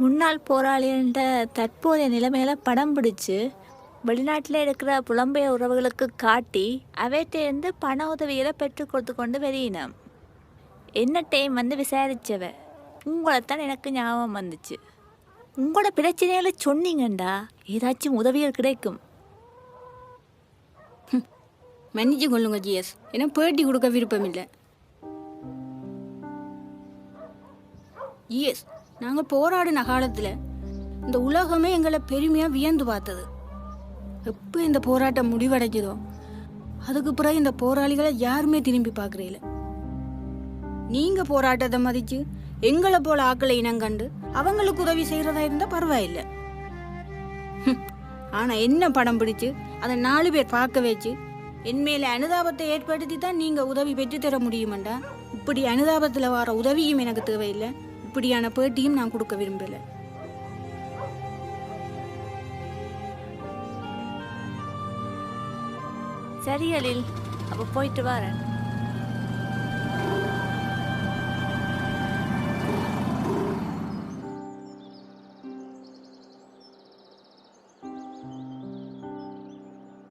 முன்னாள் போராளின்ற தற்போதைய நிலைமையில படம் பிடிச்சு வெளிநாட்டில் இருக்கிற புலம்பெயர் உறவுகளுக்கு காட்டி அவைகிட்டேருந்து பண உதவிகளை பெற்று கொடுத்து கொண்டு வெளியினோம். என்ன டைம் வந்து விசாரிச்சவ உங்களைத்தான் எனக்கு ஞாபகம் வந்துச்சு. உங்களோட பிரச்சனைகளை சொன்னீங்கண்டா ஏதாச்சும் உதவிகள் கிடைக்கும். மன்னிச்சு கொள்ளுங்க ஜிஎஸ், ஏன்னா பேட்டி கொடுக்க விருப்பம் இல்லை. ஜிஎஸ், நாங்கள் போராடின காலத்தில் இந்த உலகமே எங்களை பெருமையாக வியந்து பார்த்தது. எப்போ இந்த போராட்டம் முடிவடைஞ்சதோ அதுக்கு பிறகு இந்த போராளிகளை யாருமே திரும்பி பார்க்குறீங்கள. நீங்கள் போராட்டத்தை மதித்து எங்களை போல ஆக்களை இனங்கண்டு அவங்களுக்கு உதவி செய்கிறதா இருந்தால் பரவாயில்லை. ஆனால் என்ன படம் பிடிச்சு அதை 4 பேர் பார்க்க வச்சு என் மேலே அனுதாபத்தை ஏற்படுத்தி தான் நீங்கள் உதவி பெற்றுத்தர முடியுமாண்டா. இப்படி அனுதாபத்தில் வர உதவியும் எனக்கு தேவையில்லை, இப்படியான பேட்டியும் நான் கொடுக்க விரும்பலை. சரி அலில், அப்போ போயிட்டு வரேன்.